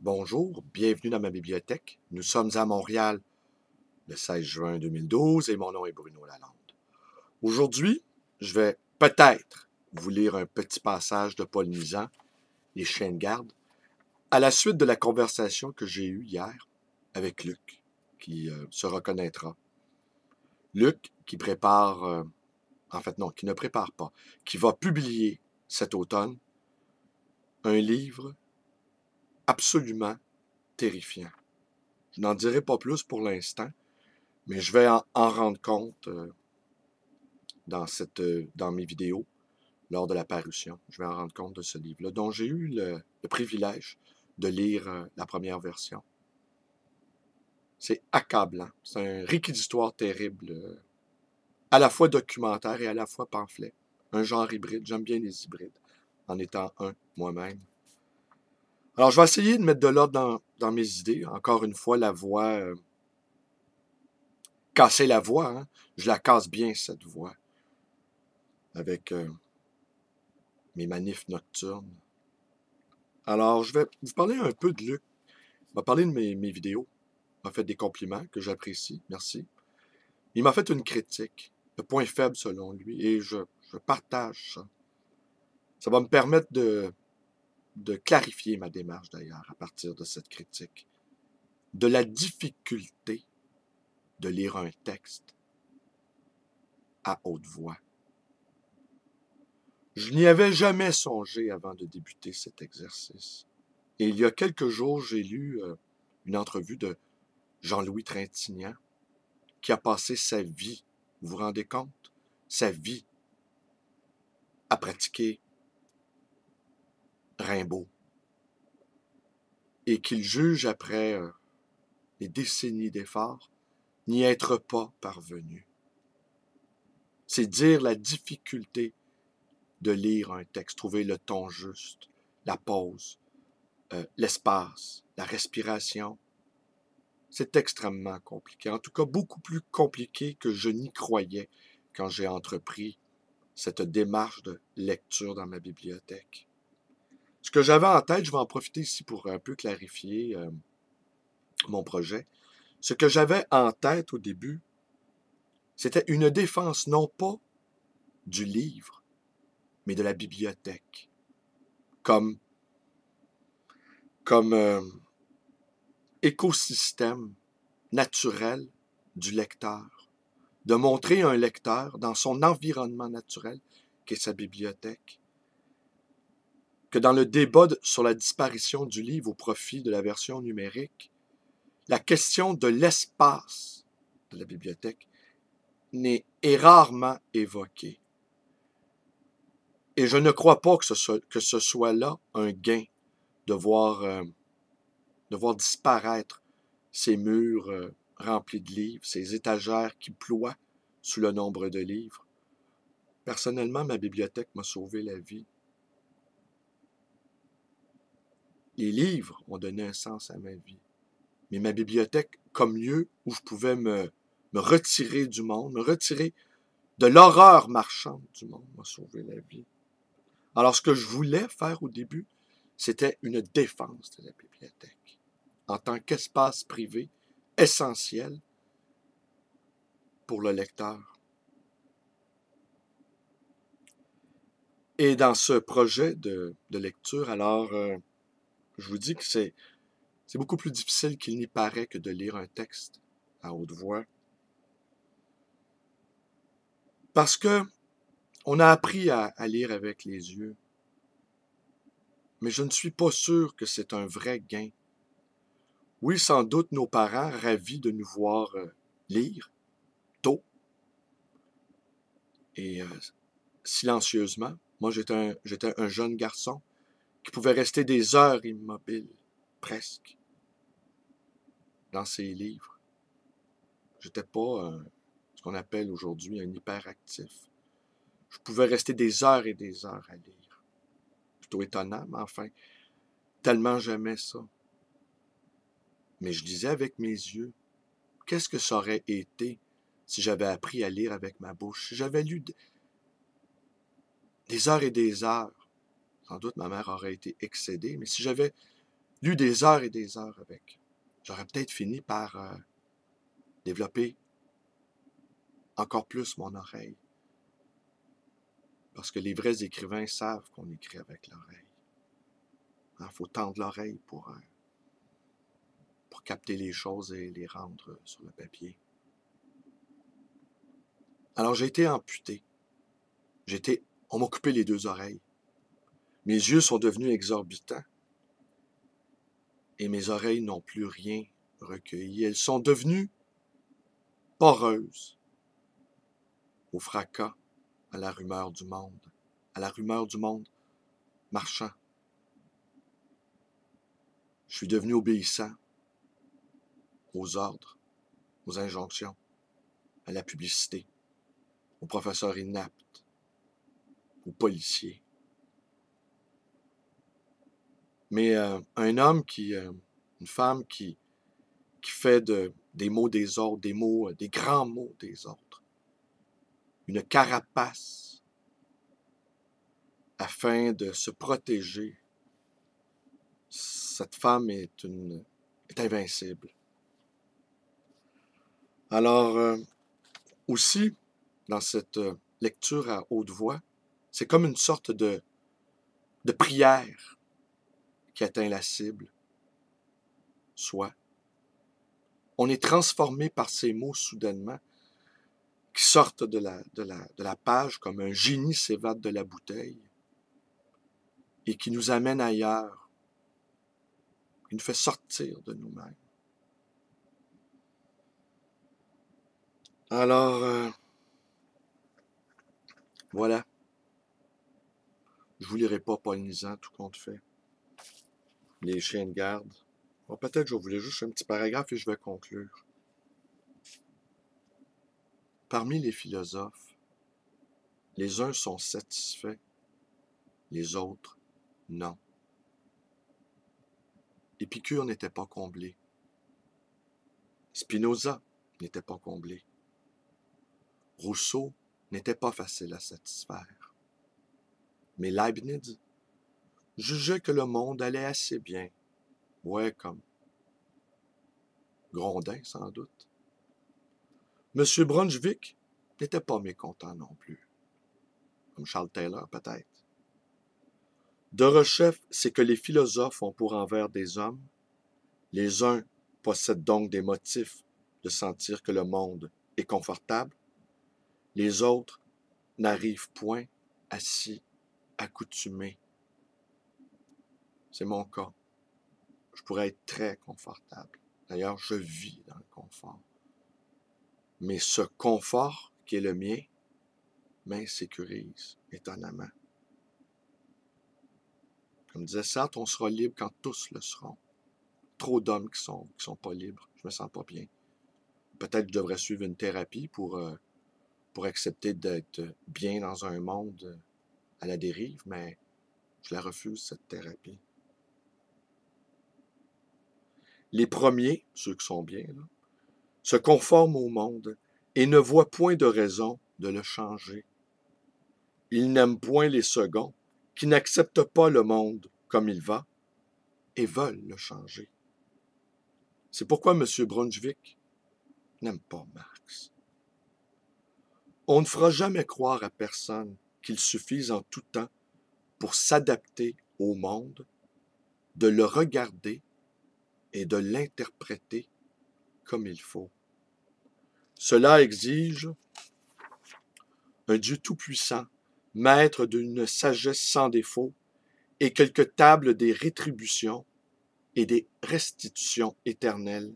Bonjour, bienvenue dans ma bibliothèque. Nous sommes à Montréal le 16 juin 2012 et mon nom est Bruno Lalonde. Aujourd'hui, je vais peut-être vous lire un petit passage de Paul Nizan, Les chiens de garde, à la suite de la conversation que j'ai eue hier avec Luc, qui se reconnaîtra. Luc, qui prépare, qui ne prépare pas, qui va publier cet automne un livre absolument terrifiant. Je n'en dirai pas plus pour l'instant, mais je vais en rendre compte dans mes vidéos lors de la parution. Je vais en rendre compte de ce livre-là, dont j'ai eu le privilège de lire la première version. C'est accablant. C'est un réquisitoire terrible, à la fois documentaire et à la fois pamphlet. Un genre hybride. J'aime bien les hybrides, en étant un moi-même. Alors, je vais essayer de mettre de l'ordre dans mes idées. Encore une fois, la voix... casser la voix, hein? Je la casse bien, cette voix, avec mes manifs nocturnes. Alors, je vais vous parler un peu de Luc. Il m'a parlé de mes vidéos. Il m'a fait des compliments que j'apprécie. Merci. Il m'a fait une critique, le point faible selon lui, et je partage ça. Ça va me permettre de clarifier ma démarche d'ailleurs à partir de cette critique. De la difficulté de lire un texte à haute voix. Je n'y avais jamais songé avant de débuter cet exercice. Et il y a quelques jours, j'ai lu une entrevue de Jean-Louis Trintignant, qui a passé sa vie, vous vous rendez compte, sa vie à pratiquer Rimbaud, et qu'il juge après des décennies d'efforts, n'y être pas parvenu. C'est dire la difficulté de lire un texte, trouver le ton juste, la pause, l'espace, la respiration. C'est extrêmement compliqué, en tout cas beaucoup plus compliqué que je n'y croyais quand j'ai entrepris cette démarche de lecture dans ma bibliothèque. Ce que j'avais en tête, je vais en profiter ici pour un peu clarifier mon projet. Ce que j'avais en tête au début, c'était une défense non pas du livre, mais de la bibliothèque, comme écosystème naturel du lecteur. De montrer un lecteur dans son environnement naturel, qui est sa bibliothèque, que dans le débat sur la disparition du livre au profit de la version numérique, la question de l'espace de la bibliothèque est rarement évoquée. Et je ne crois pas que ce soit là un gain de voir disparaître ces murs remplis de livres, ces étagères qui ploient sous le nombre de livres. Personnellement, ma bibliothèque m'a sauvé la vie. Les livres ont donné un sens à ma vie. Mais ma bibliothèque, comme lieu où je pouvais me retirer du monde, me retirer de l'horreur marchande du monde, m'a sauvé la vie. Alors, ce que je voulais faire au début, c'était une défense de la bibliothèque, en tant qu'espace privé essentiel pour le lecteur. Et dans ce projet de lecture, alors, je vous dis que c'est beaucoup plus difficile qu'il n'y paraît que de lire un texte à haute voix. Parce que on a appris à lire avec les yeux. Mais je ne suis pas sûr que c'est un vrai gain. Oui, sans doute nos parents ravis de nous voir lire tôt et silencieusement. Moi, j'étais un jeune garçon qui pouvait rester des heures immobile, presque, dans ses livres. J'étais pas ce qu'on appelle aujourd'hui un hyperactif. Je pouvais rester des heures et des heures à lire. Plutôt étonnant, mais enfin, tellement j'aimais ça. Mais je lisais avec mes yeux. Qu'est-ce que ça aurait été si j'avais appris à lire avec ma bouche? Si j'avais lu des heures et des heures, sans doute ma mère aurait été excédée, mais si j'avais lu des heures et des heures avec. J'aurais peut-être fini par développer encore plus mon oreille. Parce que les vrais écrivains savent qu'on écrit avec l'oreille. Il faut tendre l'oreille pour capter les choses et les rendre sur le papier. Alors j'ai été amputé. On m'a coupé les 2 oreilles. Mes yeux sont devenus exorbitants. Et mes oreilles n'ont plus rien recueilli. Elles sont devenues poreuses au fracas, à la rumeur du monde marchand. Je suis devenu obéissant aux ordres, aux injonctions, à la publicité, aux professeurs inaptes, aux policiers. Mais un homme une femme qui fait des mots des autres, des grands mots des autres, une carapace afin de se protéger, cette femme est invincible. Alors, aussi, dans cette lecture à haute voix, c'est comme une sorte de prière qui atteint la cible. Soit, on est transformé par ces mots soudainement qui sortent de la page comme un génie s'évade de la bouteille et qui nous amène ailleurs, qui nous fait sortir de nous-mêmes. Alors, voilà. Je vous lirai pas polnisant, tout compte fait. Les chiens de garde. Bon, peut-être je vais vous lire juste un petit paragraphe et je vais conclure. Parmi les philosophes, les uns sont satisfaits, les autres, non. Épicure n'était pas comblé. Spinoza n'était pas comblé. Rousseau n'était pas facile à satisfaire. Mais Leibniz jugeait que le monde allait assez bien. Ouais, comme Grondin, sans doute. M. Brunswick n'était pas mécontent non plus. Comme Charles Taylor, peut-être. Derechef, c'est que les philosophes ont pour envers des hommes. Les uns possèdent donc des motifs de sentir que le monde est confortable. Les autres n'arrivent point à s'y accoutumer. C'est mon cas. Je pourrais être très confortable. D'ailleurs, je vis dans le confort. Mais ce confort qui est le mien m'insécurise étonnamment. Comme disait Sartre, on sera libre quand tous le seront. Trop d'hommes qui sont pas libres. Je me sens pas bien. Peut-être que je devrais suivre une thérapie pour accepter d'être bien dans un monde à la dérive, mais je la refuse, cette thérapie. Les premiers, ceux qui sont bien, là, se conforment au monde et ne voient point de raison de le changer. Ils n'aiment point les seconds, qui n'acceptent pas le monde comme il va et veulent le changer. C'est pourquoi M. Brunswick n'aime pas Marx. On ne fera jamais croire à personne qu'il suffise en tout temps pour s'adapter au monde, de le regarder et de l'interpréter comme il faut. Cela exige un Dieu tout-puissant, maître d'une sagesse sans défaut, et quelques tables des rétributions et des restitutions éternelles.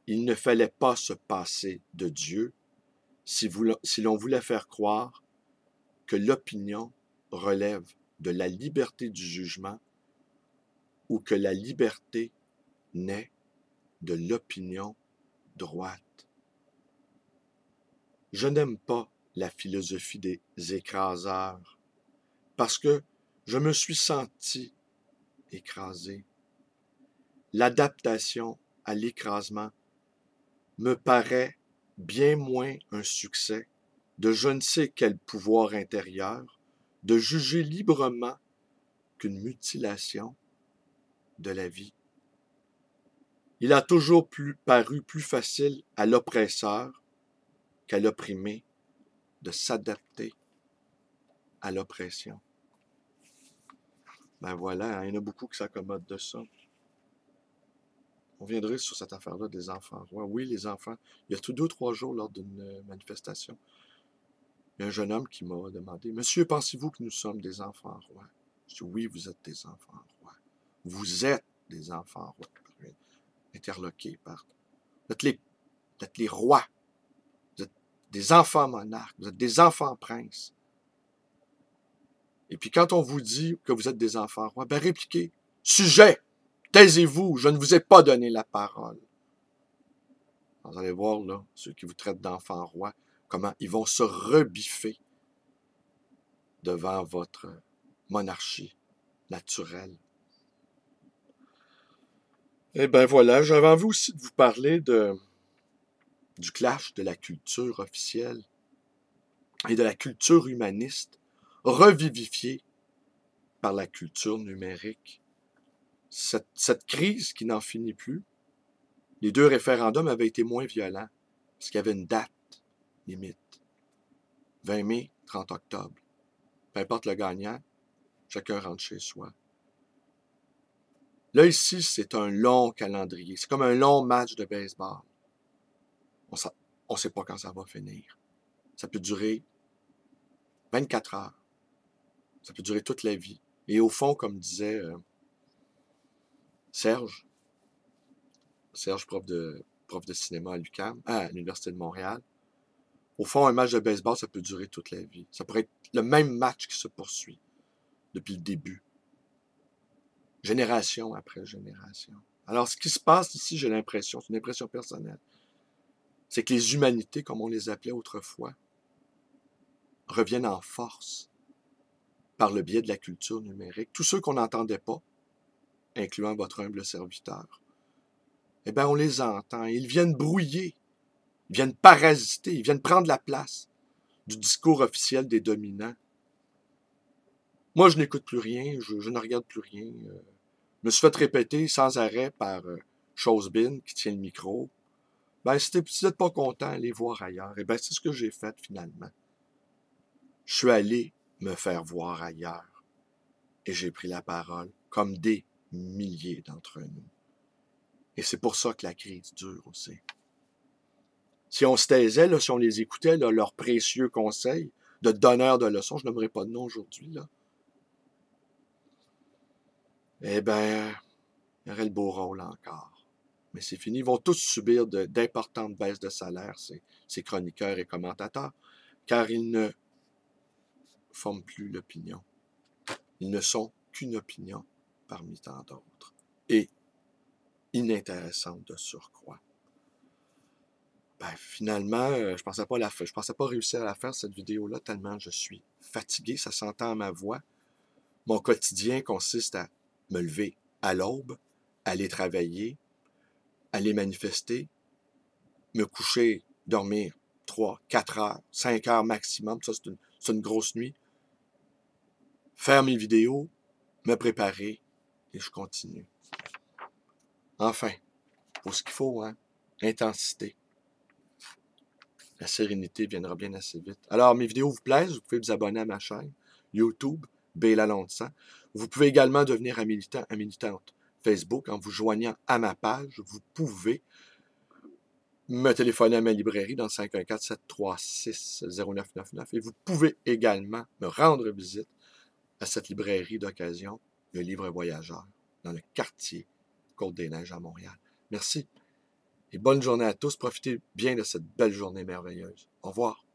Il ne fallait pas se passer de Dieu si l'on voulait faire croire que l'opinion relève de la liberté du jugement ou que la liberté naît de l'opinion droite. Je n'aime pas la philosophie des écraseurs parce que je me suis senti écrasé. L'adaptation à l'écrasement me paraît bien moins un succès de je ne sais quel pouvoir intérieur de juger librement qu'une mutilation de la vie. Il a toujours paru plus facile à l'oppresseur qu'à l'opprimé de s'adapter à l'oppression. Ben voilà, hein, il y en a beaucoup qui s'accommodent de ça. On viendrait sur cette affaire-là des enfants rois. Oui, les enfants. Il y a tout 2-3 jours lors d'une manifestation, il y a un jeune homme qui m'a demandé, « Monsieur, pensez-vous que nous sommes des enfants rois? » Je dis, « Oui, vous êtes des enfants rois. Vous êtes des enfants rois. » Interloqué par... Vous êtes les rois. Vous êtes des enfants monarques. Vous êtes des enfants princes. Et puis quand on vous dit que vous êtes des enfants rois, ben répliquez. Sujet, taisez-vous, je ne vous ai pas donné la parole. Vous allez voir, là, ceux qui vous traitent d'enfants rois, comment ils vont se rebiffer devant votre monarchie naturelle. Eh bien voilà, j'avais envie aussi de vous parler du clash de la culture officielle et de la culture humaniste, revivifiée par la culture numérique. Cette crise qui n'en finit plus, les 2 référendums avaient été moins violents, parce qu'il y avait une date limite. 20 mai, 30 octobre. Peu importe le gagnant, chacun rentre chez soi. Là, ici, c'est un long calendrier. C'est comme un long match de baseball. On ne sait pas quand ça va finir. Ça peut durer 24 heures. Ça peut durer toute la vie. Et au fond, comme disait Serge, prof de cinéma à l'UQAM, à l'Université de Montréal, au fond, un match de baseball, ça peut durer toute la vie. Ça pourrait être le même match qui se poursuit depuis le début. Génération après génération. Alors, ce qui se passe ici, j'ai l'impression, c'est une impression personnelle, c'est que les humanités, comme on les appelait autrefois, reviennent en force par le biais de la culture numérique. Tous ceux qu'on n'entendait pas, incluant votre humble serviteur, eh bien, on les entend. Ils viennent brouiller, ils viennent parasiter, ils viennent prendre la place du discours officiel des dominants. Moi, je n'écoute plus rien, je ne regarde plus rien. Je me suis fait répéter sans arrêt par Chosebin, qui tient le micro. Ben, si vous n'êtes pas content, allez voir ailleurs. Et bien, c'est ce que j'ai fait finalement. Je suis allé me faire voir ailleurs. Et j'ai pris la parole, comme des milliers d'entre nous. Et c'est pour ça que la crise dure aussi. Si on se taisait, là, si on les écoutait, là, leurs précieux conseils de donneurs de leçons, je n'aimerais pas de nom aujourd'hui, là. Eh bien, il y aurait le beau rôle encore. Mais c'est fini. Ils vont tous subir d'importantes baisses de salaire, ces chroniqueurs et commentateurs, car ils ne forment plus l'opinion. Ils ne sont qu'une opinion parmi tant d'autres. Et inintéressante de surcroît. Ben, finalement, je pensais pas réussir à la faire, cette vidéo-là, tellement je suis fatigué, ça s'entend à ma voix. Mon quotidien consiste à me lever à l'aube, aller travailler, aller manifester, me coucher, dormir 3, 4 heures, 5 heures maximum, ça c'est une grosse nuit, faire mes vidéos, me préparer, et je continue. Enfin, pour ce qu'il faut, hein, intensité. La sérénité viendra bien assez vite. Alors, mes vidéos vous plaisent, vous pouvez vous abonner à ma chaîne YouTube, Béla Longtemps. Vous pouvez également devenir un militant, une militante Facebook en vous joignant à ma page. Vous pouvez me téléphoner à ma librairie dans le 514-736-0999 et vous pouvez également me rendre visite à cette librairie d'occasion, le Livre Voyageur, dans le quartier Côte-des-Neiges à Montréal. Merci et bonne journée à tous. Profitez bien de cette belle journée merveilleuse. Au revoir.